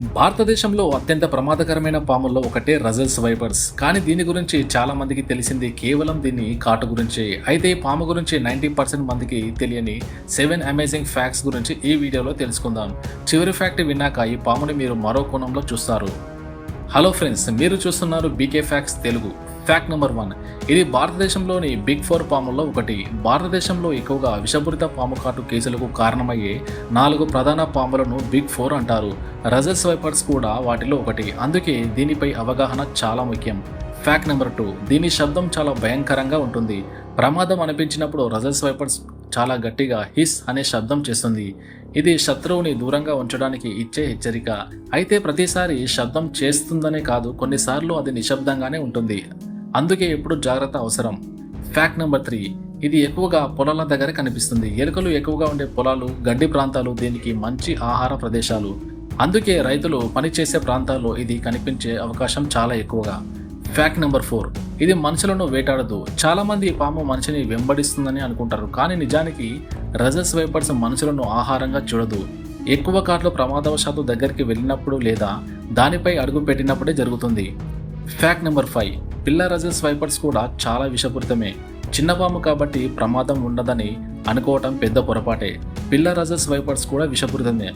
భారతదేశంలో అత్యంత ప్రమాదకరమైన పాముల్లో ఒకటే రజల్స్ వైపర్స్. కానీ దీని గురించి చాలా మందికి తెలిసింది కేవలం దీని కాటు గురించే. అయితే ఈ పాము గురించి 90% మందికి తెలియని 7 అమేజింగ్ ఫ్యాక్ట్స్ గురించి ఈ వీడియోలో తెలుసుకుందాం. చివరి ఫ్యాక్ట్ విన్నాక ఈ పాముని మీరు మరో కోణంలో చూస్తారు. హలో ఫ్రెండ్స్, మీరు చూస్తున్నారు BK facts Telugu. Fact number 1, ఇది భారతదేశంలోని బిగ్ 4 పాముల్లో ఒకటి. భారతదేశంలో ఎక్కువగా విషపూరిత పాము కాటు కేసులకు కారణమయ్యే 4 ప్రధాన పాములను బిగ్ 4 అంటారు. రజల్స్ వైపర్స్ కూడా వాటిలో ఒకటి. అందుకే దీనిపై అవగాహన చాలా ముఖ్యం. ఫ్యాక్ట్ నెంబర్ 2, దీని శబ్దం చాలా భయంకరంగా ఉంటుంది. ప్రమాదం అనిపించినప్పుడు రజల్స్ వైపర్స్ చాలా గట్టిగా హిస్ అనే శబ్దం చేస్తుంది. ఇది శత్రువుని దూరంగా ఉంచడానికి ఇచ్చే హెచ్చరిక. అయితే ప్రతిసారి శబ్దం చేస్తుందనే కాదు, కొన్నిసార్లు అది నిశ్శబ్దంగానే ఉంటుంది. అందుకే ఎప్పుడు జాగ్రత్త అవసరం. ఫ్యాక్ట్ నెంబర్ 3, ఇది ఎక్కువగా పొలాల దగ్గర కనిపిస్తుంది. ఎలుకలు ఎక్కువగా ఉండే పొలాలు, గడ్డి ప్రాంతాలు దీనికి మంచి ఆహార ప్రదేశాలు. అందుకే రైతులు పనిచేసే ప్రాంతాల్లో ఇది కనిపించే అవకాశం చాలా ఎక్కువగా. ఫ్యాక్ట్ నెంబర్ 4, ఇది మనుషులను వేటాడదు. చాలా మంది ఈ పాము మనిషిని వెంబడిస్తుందని అనుకుంటారు, కానీ నిజానికి రజల్స్ వైపర్స్ మనుషులను ఆహారంగా చూడదు. ఎక్కువ కాట్లు ప్రమాదవశాత్తు దగ్గరికి వెళ్ళినప్పుడు లేదా దానిపై అడుగు పెట్టినప్పుడే జరుగుతుంది. ఫ్యాక్ట్ నెంబర్ 5, పిల్ల రజల్స్ వైపర్స్ కూడా చాలా విషపూరితమే. చిన్న పాము కాబట్టి ప్రమాదం ఉండదని అనుకోవటం పెద్ద పొరపాటే. పిల్ల రజల్స్ వైపర్స్ కూడా విషపూరితమే.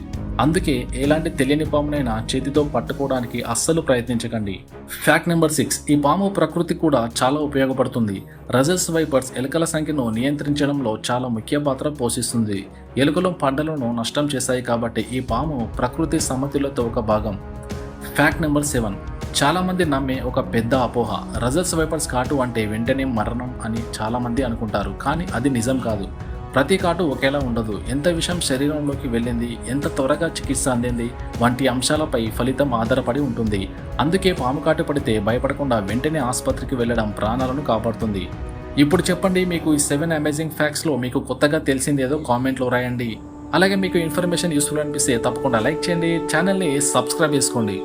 అందుకే ఎలాంటి తెలియని పామునైనా చేతితో పట్టుకోవడానికి అస్సలు ప్రయత్నించకండి. ఫ్యాక్ట్ నెంబర్ 6, ఈ పాము ప్రకృతి కూడా చాలా ఉపయోగపడుతుంది. రజల్స్ వైపర్స్ ఎలుకల సంఖ్యను నియంత్రించడంలో చాలా ముఖ్య పాత్ర పోషిస్తుంది. ఎలుకలు పంటలను నష్టం చేస్తాయి కాబట్టి ఈ పాము ప్రకృతి సమతుల్యతతో ఒక భాగం. ఫ్యాక్ట్ నెంబర్ 7, చాలా మంది నమ్మే ఒక పెద్ద అపోహ. రజల్స్ వైపర్స్ కాటు అంటే వెంటనే మరణం అని చాలా మంది అనుకుంటారు, కానీ అది నిజం కాదు. ప్రతి కాటు ఒకేలా ఉండదు. ఎంత విషం శరీరంలోకి వెళ్ళింది, ఎంత త్వరగా చికిత్స అందింది వంటి అంశాలపై ఫలితం ఆధారపడి ఉంటుంది. అందుకే పాము కాటు పడితే భయపడకుండా వెంటనే ఆసుపత్రికి వెళ్ళడం ప్రాణాలను కాపాడుతుంది. ఇప్పుడు చెప్పండి, మీకు ఈ 7 అమేజింగ్ ఫ్యాక్ట్స్లో మీకు కొత్తగా తెలిసిందేదో కామెంట్లో రాయండి. అలాగే మీకు ఇన్ఫర్మేషన్ యూస్ఫుల్ అనిపిస్తే తప్పకుండా లైక్ చేయండి, ఛానల్ని సబ్స్క్రైబ్ చేసుకోండి.